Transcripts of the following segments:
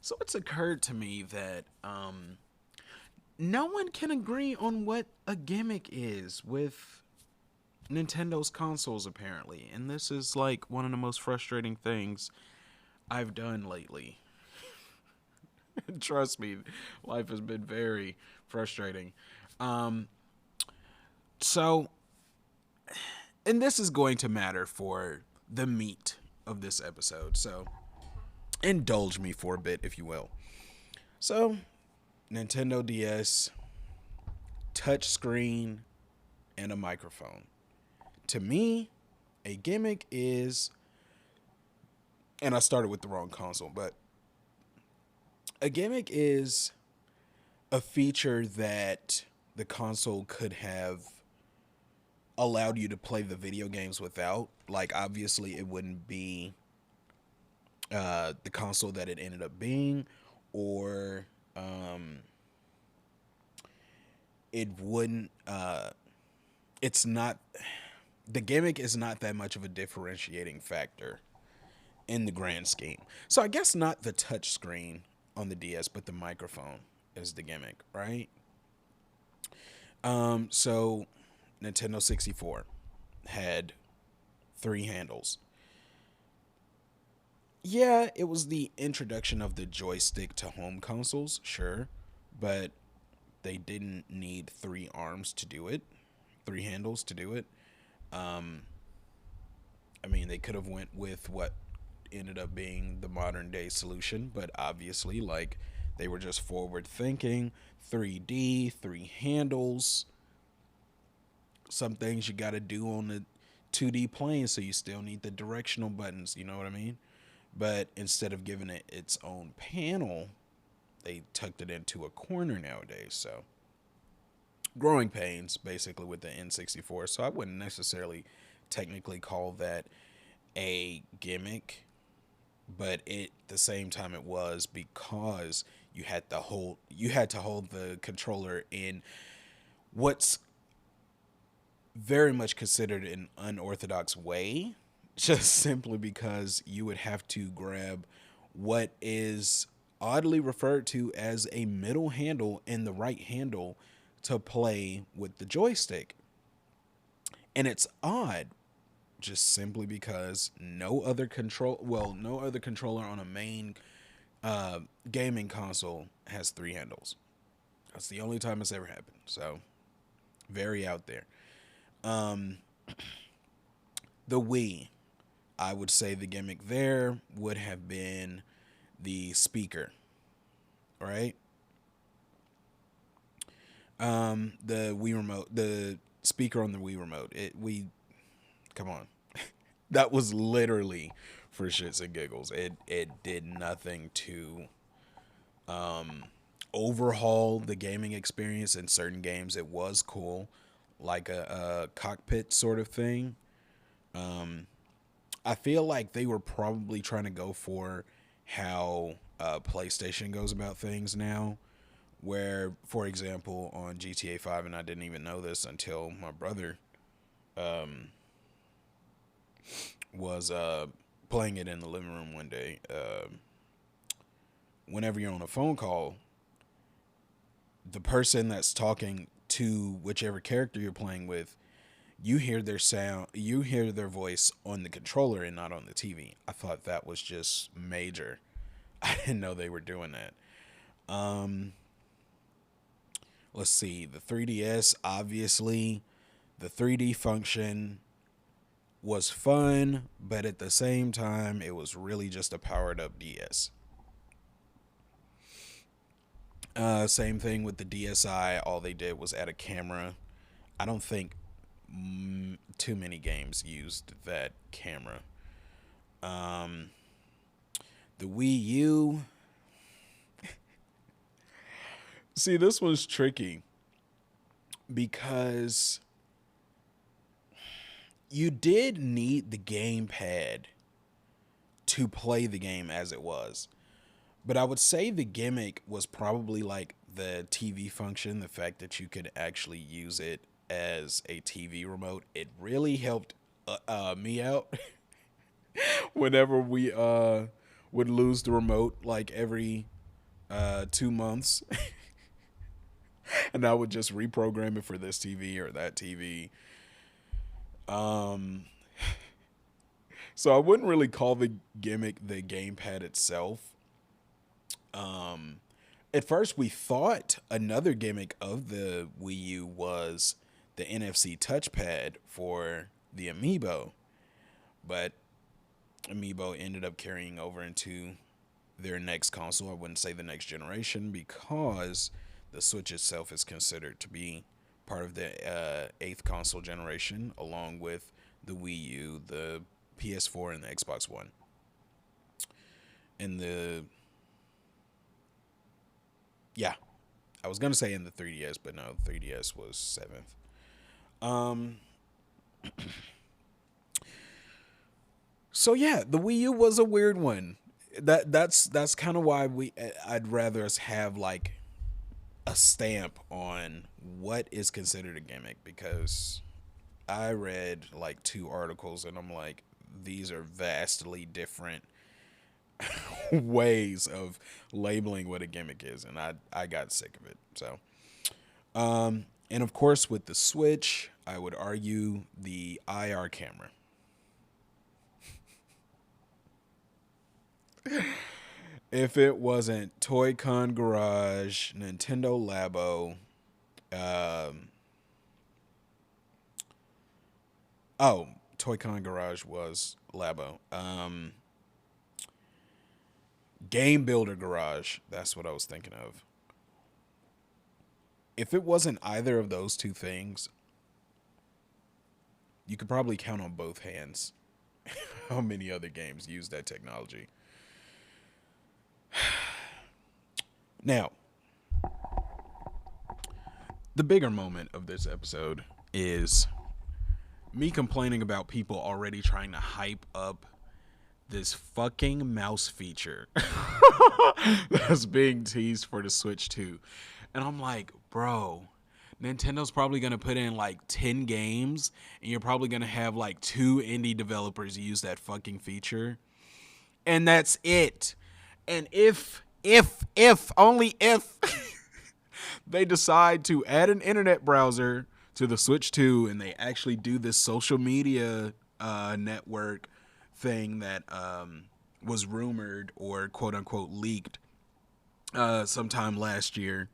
So it's occurred to me that no one can agree on what a gimmick is with Nintendo's consoles, apparently. And this is like one of the most frustrating things I've done lately. Trust me, life has been very frustrating. Um, so, and this is going to matter for the meat of this episode. So, indulge me for a bit, if you will. So, Nintendo DS, touchscreen, and a microphone. To me, a gimmick is, and I started with the wrong console, but a gimmick is a feature that the console could have allowed you to play the video games without. Like, obviously, it wouldn't be the console that it ended up being, or it wouldn't. It's not. The gimmick is not that much of a differentiating factor in the grand scheme. So I guess not the touch screen on the DS, but the microphone is the gimmick, right? So Nintendo 64 had three handles. Yeah, it was the introduction of the joystick to home consoles, sure, but they didn't need three arms to do it, three handles to do it. Um, I mean, they could have went with what ended up being the modern day solution, but obviously, like, they were just forward thinking, 3D, three handles, some things you got to do on the 2D plane, so you still need the directional buttons, you know what I mean? But instead of giving it its own panel, they tucked it into a corner nowadays. So growing pains basically with the N64. So I wouldn't necessarily technically call that a gimmick, but at the same time it was, because you had to hold the controller in what's very much considered an unorthodox way, just simply because you would have to grab what is oddly referred to as a middle handle and the right handle to play with the joystick. And it's odd just simply because no other controller on a main gaming console has three handles. That's the only time it's ever happened. So, very out there. Um, the Wii, I would say the gimmick there would have been the speaker, right? The Wii remote, the speaker on the Wii remote. Come on, that was literally for shits and giggles. It did nothing to overhaul the gaming experience. In certain games, it was cool, like a cockpit sort of thing. I feel like they were probably trying to go for how PlayStation goes about things now, where, for example, on GTA 5, and I didn't even know this until my brother was playing it in the living room one day. Whenever you're on a phone call, the person that's talking to whichever character you're playing with, you hear their voice on the controller and not on the TV. I thought that was just major. I didn't know they were doing that. Um, let's see, the 3DS, obviously, the 3D function was fun, but at the same time, it was really just a powered up DS. Same thing with the DSi. All they did was add a camera. I don't think too many games used that camera. Um, the Wii U. See, this was tricky because you did need the gamepad to play the game as it was. But I would say the gimmick was probably like the TV function, the fact that you could actually use it as a TV remote. It really helped me out whenever we would lose the remote like every 2 months, and I would just reprogram it for this TV or that TV. Um, so I wouldn't really call the gimmick the gamepad itself. Um, at first, we thought another gimmick of the Wii U was the NFC touchpad for the Amiibo, but Amiibo ended up carrying over into their next console. I wouldn't say the next generation because the Switch itself is considered to be part of the eighth console generation, along with the Wii U, the PS4, and the Xbox One. And yeah, I was gonna say in the 3DS, but no, 3DS was seventh. Um, so yeah, the Wii U was a weird one. That's kind of why I'd rather us have like a stamp on what is considered a gimmick, because I read like two articles and I'm like, these are vastly different ways of labeling what a gimmick is, and I got sick of it. So and of course with the Switch, I would argue the IR camera. If it wasn't Toy-Con Garage, Nintendo Labo, um, oh, Toy-Con Garage was Labo. Game Builder Garage, that's what I was thinking of. If it wasn't either of those two things, you could probably count on both hands how many other games use that technology. Now, the bigger moment of this episode is me complaining about people already trying to hype up this fucking mouse feature that's being teased for the Switch 2. And I'm like, bro, Nintendo's probably going to put in like 10 games and you're probably going to have like 2 indie developers use that fucking feature. And that's it. And if only if they decide to add an internet browser to the Switch 2 and they actually do this social media network thing that was rumored or quote unquote leaked sometime last year,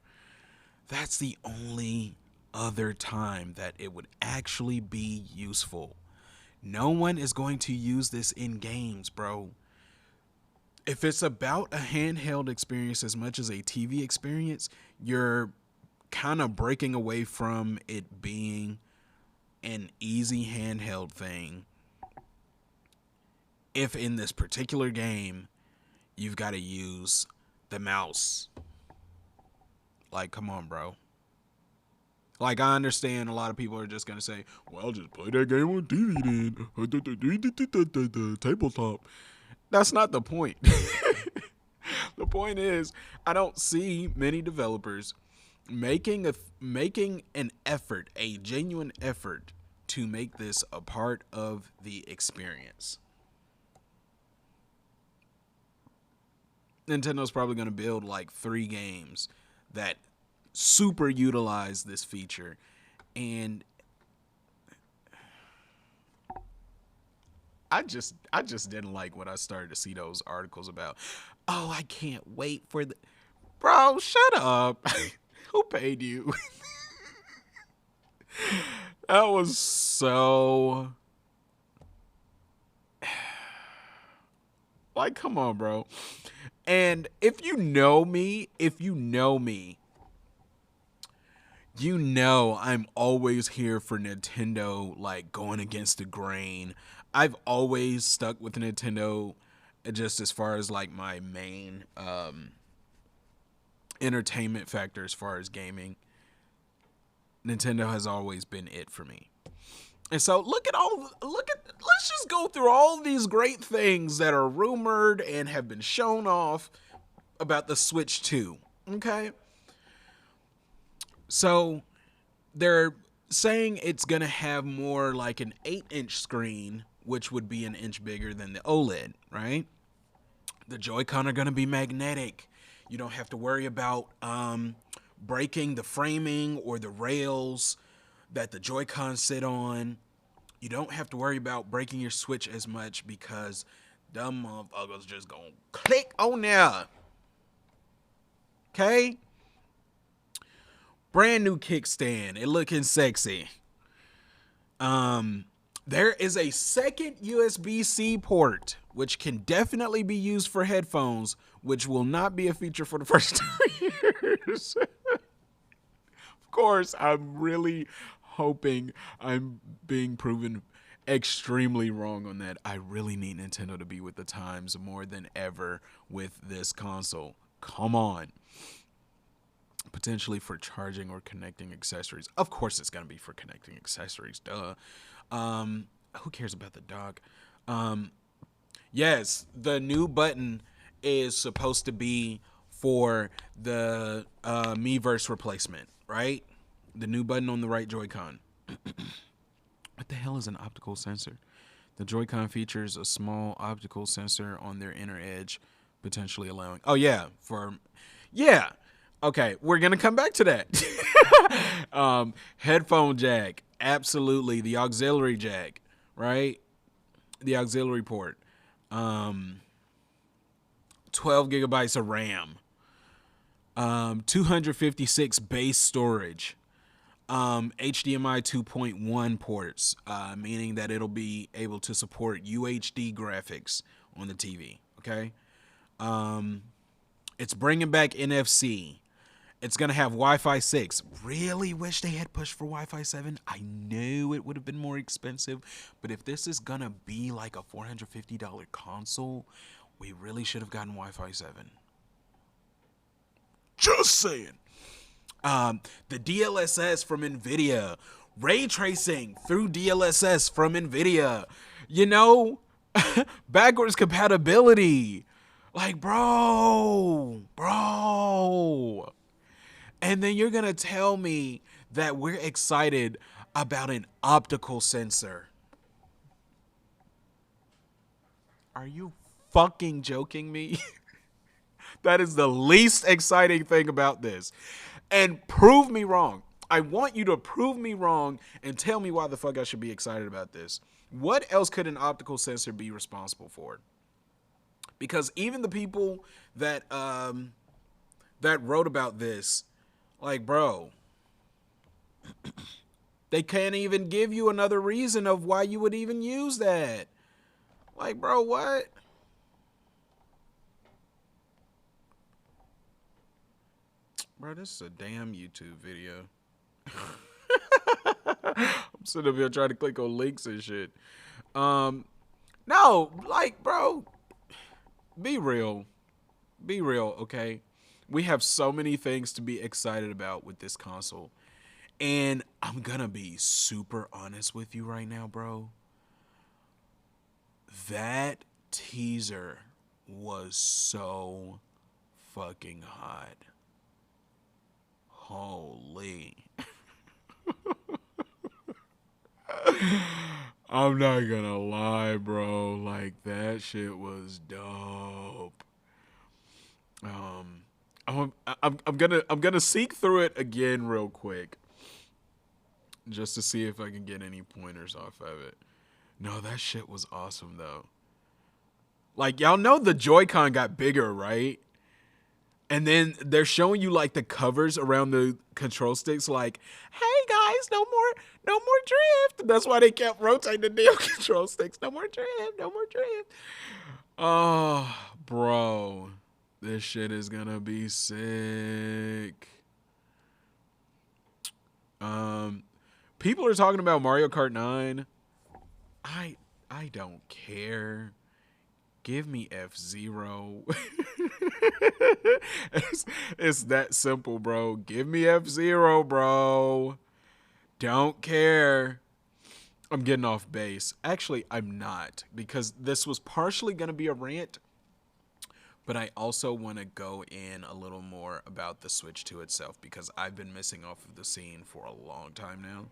that's the only other time that it would actually be useful. No one is going to use this in games, bro. If it's about a handheld experience as much as a TV experience, you're kind of breaking away from it being an easy handheld thing. If in this particular game, you've got to use the mouse. Like, come on, bro. Like, I understand a lot of people are just going to say, well, just play that game on TV then. Tabletop. That's not the point. The point is, I don't see many developers making an effort, a genuine effort, to make this a part of the experience. Nintendo's probably going to build like 3 games that super utilize this feature, and I just didn't like when I started to see those articles about, oh, I can't wait for the bro, shut up. Who paid you? That was so like, come on, bro. And if you know me, you know I'm always here for Nintendo, like going against the grain. I've always stuck with Nintendo just as far as like my main entertainment factor as far as gaming. Nintendo has always been it for me. And so let's just go through all these great things that are rumored and have been shown off about the Switch 2. Okay? So they're saying it's going to have more like an 8-inch screen, which would be an inch bigger than the OLED, right? The Joy-Con are going to be magnetic. You don't have to worry about breaking the framing or the rails that the Joy-Cons sit on. You don't have to worry about breaking your Switch as much because dumb motherfuckers just gonna click on there. Okay? Brand new kickstand. It looking sexy. There is a second USB-C port, which can definitely be used for headphones, which will not be a feature for the first 2 years. Of course, I'm really hoping I'm being proven extremely wrong on that. I really need Nintendo to be with the times more than ever with this console. Come on. Potentially for charging or connecting accessories. Of course it's going to be for connecting accessories. Duh. Who cares about the dock? Yes, the new button is supposed to be for the Miiverse replacement, right? The new button on the right Joy-Con. What the hell is an optical sensor? The Joy-Con features a small optical sensor on their inner edge, potentially allowing... Oh, yeah. Yeah. Okay, we're going to come back to that. Headphone jack. Absolutely. The auxiliary jack, right? The auxiliary port. 12 gigabytes of RAM. 256 base storage. HDMI 2.1 ports, meaning that it'll be able to support UHD graphics on the TV, okay? It's bringing back NFC. It's going to have Wi-Fi 6. Really wish they had pushed for Wi-Fi 7. I knew it would have been more expensive, but if this is going to be like a $450 console, we really should have gotten Wi-Fi 7. Just saying. The DLSS from NVIDIA. Ray tracing through DLSS from NVIDIA. You know, backwards compatibility. Like, bro. And then you're going to tell me that we're excited about an optical sensor. Are you fucking joking me? That is the least exciting thing about this. And prove me wrong. I want you to prove me wrong and tell me why the fuck I should be excited about this. What else could an optical sensor be responsible for? Because even the people that that wrote about this, like, bro, they can't even give you another reason of why you would even use that. Like, bro, what? Bro, this is a damn YouTube video. I'm sitting up here trying to click on links and shit. No, like, bro, be real. Be real, okay? We have so many things to be excited about with this console. And I'm gonna be super honest with you right now, bro. That teaser was so fucking hot. Holy. I'm not gonna lie, bro. Like, that shit was dope. I'm gonna seek through it again real quick, just to see if I can get any pointers off of it. No, that shit was awesome though. Like, y'all know the Joy-Con got bigger, right? And then they're showing you like the covers around the control sticks, like, hey guys, no more drift. That's why they kept rotating the damn control sticks. No more drift. Oh, bro. This shit is gonna be sick. People are talking about Mario Kart 9. I don't care. Give me F-Zero. It's that simple, bro. Give me F-Zero, bro. Don't care. I'm getting off base. Actually, I'm not, because this was partially going to be a rant, but I also want to go in a little more about the Switch 2 itself, because I've been missing off of the scene for a long time now.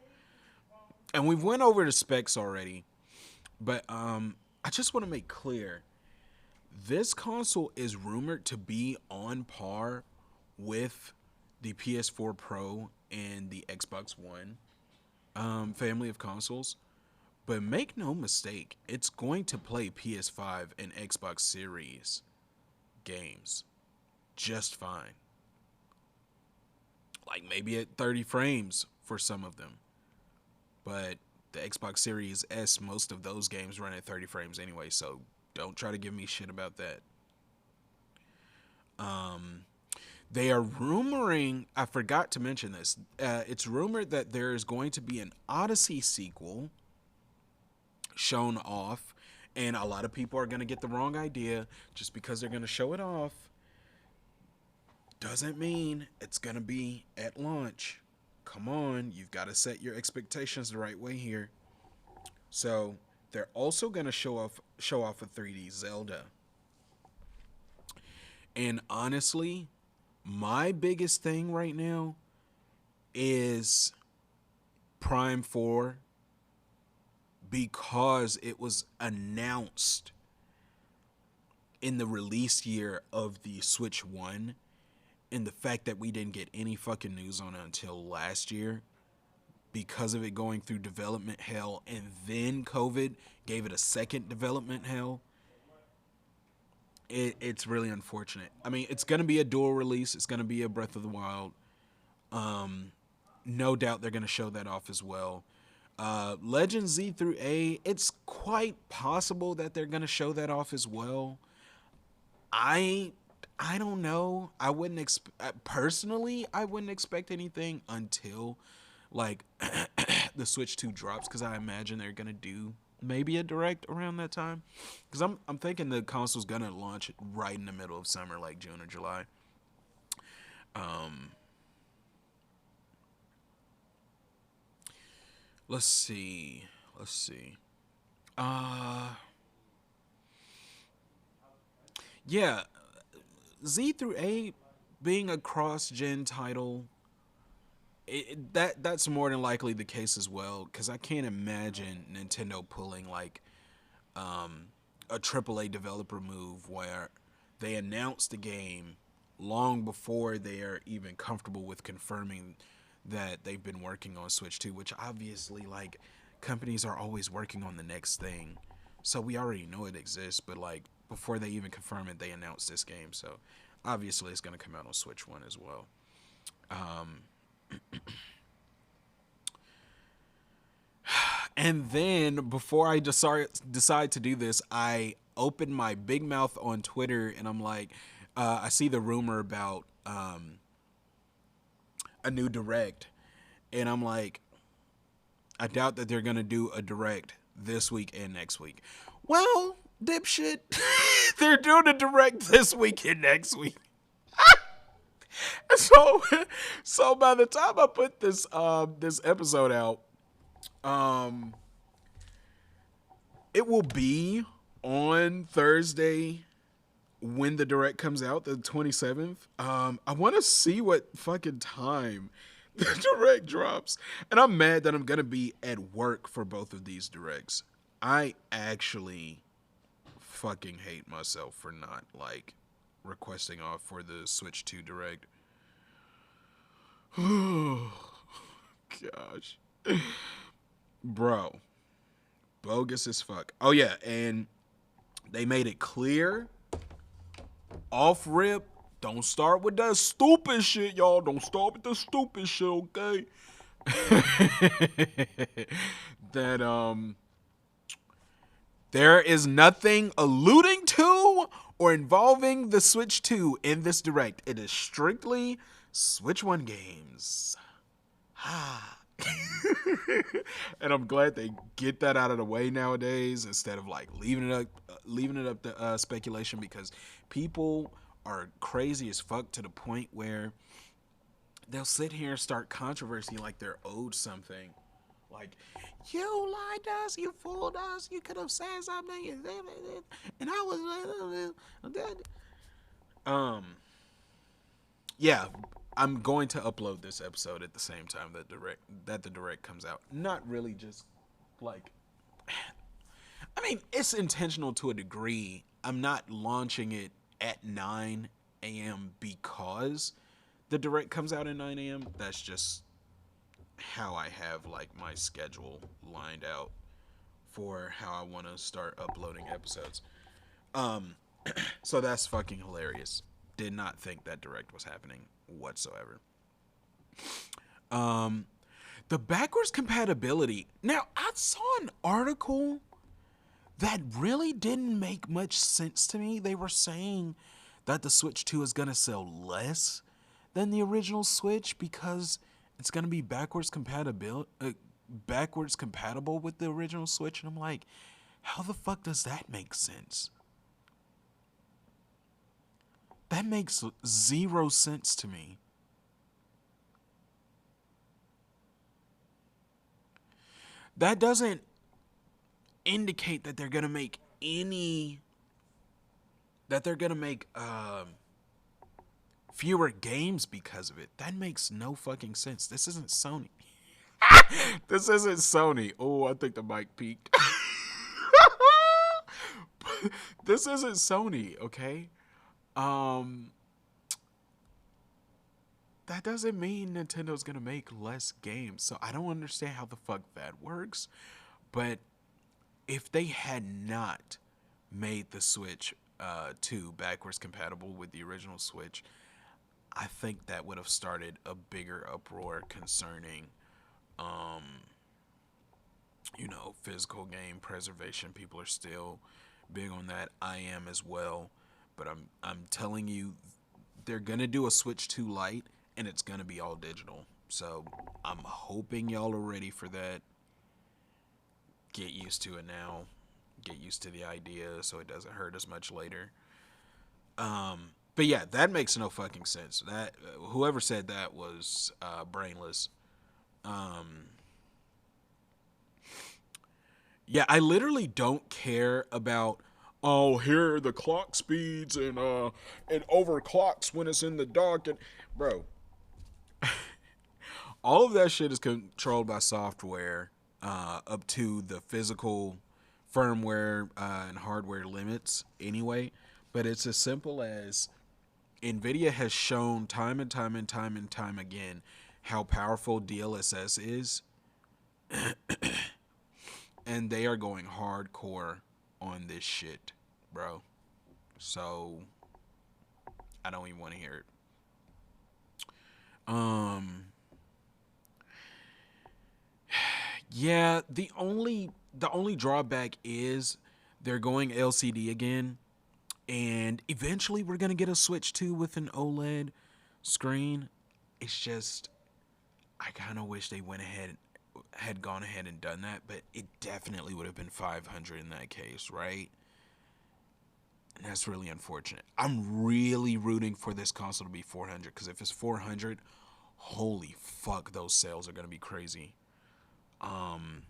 And we've went over the specs already, but I just want to make clear, This console is rumored to be on par with the PS4 Pro and the Xbox One family of consoles. But make no mistake, it's going to play PS5 and Xbox Series games just fine. Like maybe at 30 frames for some of them. But the Xbox Series S, most of those games run at 30 frames anyway, so don't try to give me shit about that. They are rumoring, I forgot to mention this, it's rumored that there is going to be an Odyssey sequel shown off, and a lot of people are going to get the wrong idea. Just because they're going to show it off doesn't mean it's going to be at launch. Come on, you've got to set your expectations the right way here. So they're also going to show off a 3D Zelda. And honestly, my biggest thing right now is Prime 4, because it was announced in the release year of the Switch 1, and the fact that we didn't get any fucking news on it until last year because of it going through development hell, and then COVID gave it a second development hell. It's really unfortunate. I mean, it's going to be a dual release. It's going to be a Breath of the Wild. No doubt they're going to show that off as well. Legend Z through A, it's quite possible that they're going to show that off as well. I don't know. I wouldn't personally, I wouldn't expect anything until like the Switch 2 drops, because I imagine they're going to do maybe a direct around that time, because I'm thinking the console's going to launch right in the middle of summer, like June or July. Let's see. Yeah, Z through A being a cross-gen title, that's more than likely the case as well, because I can't imagine Nintendo pulling like a AAA developer move where they announce the game long before they are even comfortable with confirming that they've been working on Switch 2, which obviously, like, companies are always working on the next thing. So we already know it exists, but like before they even confirm it, they announce this game. So obviously it's going to come out on Switch 1 as well. And then before I decide to do this, I open my big mouth on Twitter, and I'm like, I see the rumor about a new direct, and I'm like, I doubt that they're gonna do a direct this week and next week. Well, dipshit, they're doing a direct this week and next week. So, so by the time I put this this episode out, it will be on Thursday when the direct comes out, the 27th. I want to see what fucking time the direct drops, and I'm mad that I'm gonna be at work for both of these directs. I actually fucking hate myself for not like requesting off for the Switch 2 direct. Oh gosh, bro, bogus as fuck. Oh yeah, and they made it clear off rip, don't start with that stupid shit, y'all. Don't start with the stupid shit, okay? That there is nothing alluding to or involving the Switch 2 in this direct. It is strictly Switch 1 games. And I'm glad they get that out of the way nowadays, instead of like leaving it up to speculation, because people are crazy as fuck to the point where they'll sit here and start controversy like they're owed something. Like, you lied to us, you fooled us, you could have said something, and I was yeah, I'm going to upload this episode at the same time that the direct comes out. Not really just like, I mean, it's intentional to a degree. I'm not launching it at 9 a.m. because the direct comes out at 9 a.m. That's just how I have like my schedule lined out for how I want to start uploading episodes. Um, so that's fucking hilarious. Did not think that direct was happening whatsoever. Um, the backwards compatibility. Now, I saw an article that really didn't make much sense to me. They were saying that the Switch 2 is going to sell less than the original Switch because it's going to be backwards compatible with the original Switch. And I'm like, how the fuck does that make sense? That makes zero sense to me. That doesn't indicate that they're going to make any that they're going to make fewer games because of it. That makes no fucking sense. This isn't Sony. This isn't Sony. Oh, I think the mic peaked. This isn't Sony, okay? Um, that doesn't mean Nintendo's gonna make less games. So I don't understand how the fuck that works. But if they had not made the Switch 2 backwards compatible with the original Switch, I think that would have started a bigger uproar concerning, um, physical game preservation. People are still big on that. I am as well. But I'm telling you, they're gonna do a Switch 2 Lite, and it's gonna be all digital. So I'm hoping y'all are ready for that. Get used to it now. Get used to the idea so it doesn't hurt as much later. But yeah, that makes no fucking sense. That whoever said that was brainless. Um, yeah, I literally don't care about. Oh, here are the clock speeds and it overclocks when it's in the dark and bro, all of that shit is controlled by software up to the physical firmware and hardware limits anyway. But it's as simple as NVIDIA has shown time and time and time and time again how powerful DLSS is, and they are going hardcore on this shit, bro. So I don't even want to hear it. Yeah, the only drawback is they're going LCD again, and eventually we're gonna get a Switch 2 with an OLED screen. It's just I kind of wish they had gone ahead and done that, but it definitely would have been 500 in that case, right? And that's really unfortunate. I'm really rooting for this console to be 400 because if it's 400, holy fuck, those sales are gonna be crazy. Um,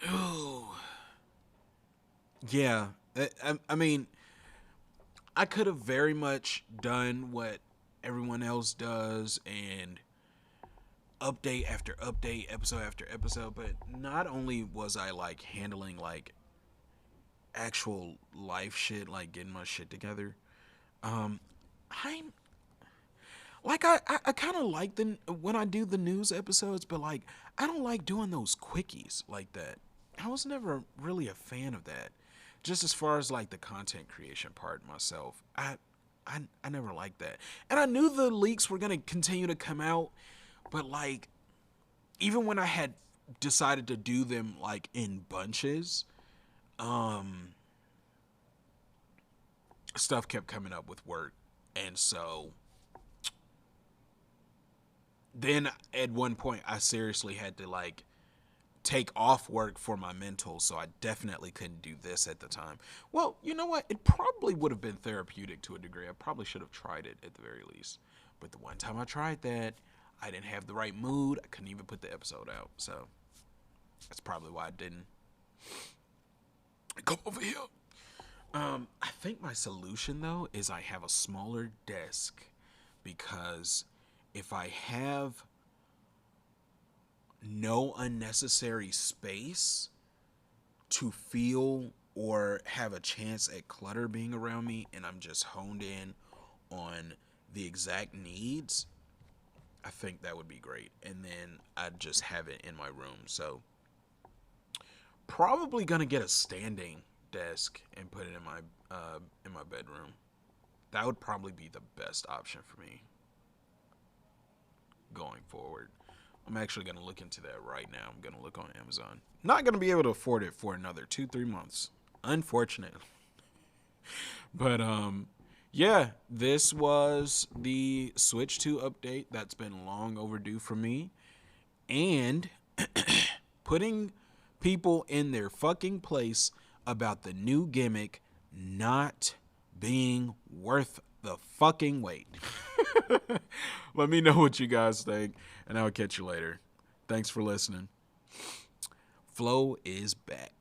oh yeah, I mean, I could have very much done what everyone else does and update after update, episode after episode, but not only was I like handling like actual life shit, like getting my shit together, um, I'm like I kind of like the when I do the news episodes, but like I don't like doing those quickies like that. I was never really a fan of that. Just as far as like the content creation part myself, I never liked that, and I knew the leaks were gonna continue to come out, but like even when I had decided to do them like in bunches, um, stuff kept coming up with work, and so then at one point I seriously had to like take off work for my mental, so I definitely couldn't do this at the time. Well, you know what? It probably would have been therapeutic to a degree. I probably should have tried it at the very least. But the one time I tried that, I didn't have the right mood. I couldn't even put the episode out. So that's probably why I didn't. Come over here. I think my solution though is I have a smaller desk because if I have no unnecessary space, to feel or have a chance at clutter being around me, and I'm just honed in on the exact needs, I think that would be great. And then I'd just have it in my room. So probably gonna get a standing desk and put it in my bedroom. That would probably be the best option for me going forward. I'm actually gonna look into that right now. I'm gonna look on Amazon. Not gonna be able to afford it for another 2-3 months, unfortunately. But yeah, this was the Switch 2 update that's been long overdue for me, and putting people in their fucking place about the new gimmick not being worth the fucking wait. Let me know what you guys think, and I'll catch you later. Thanks for listening. Flow is back.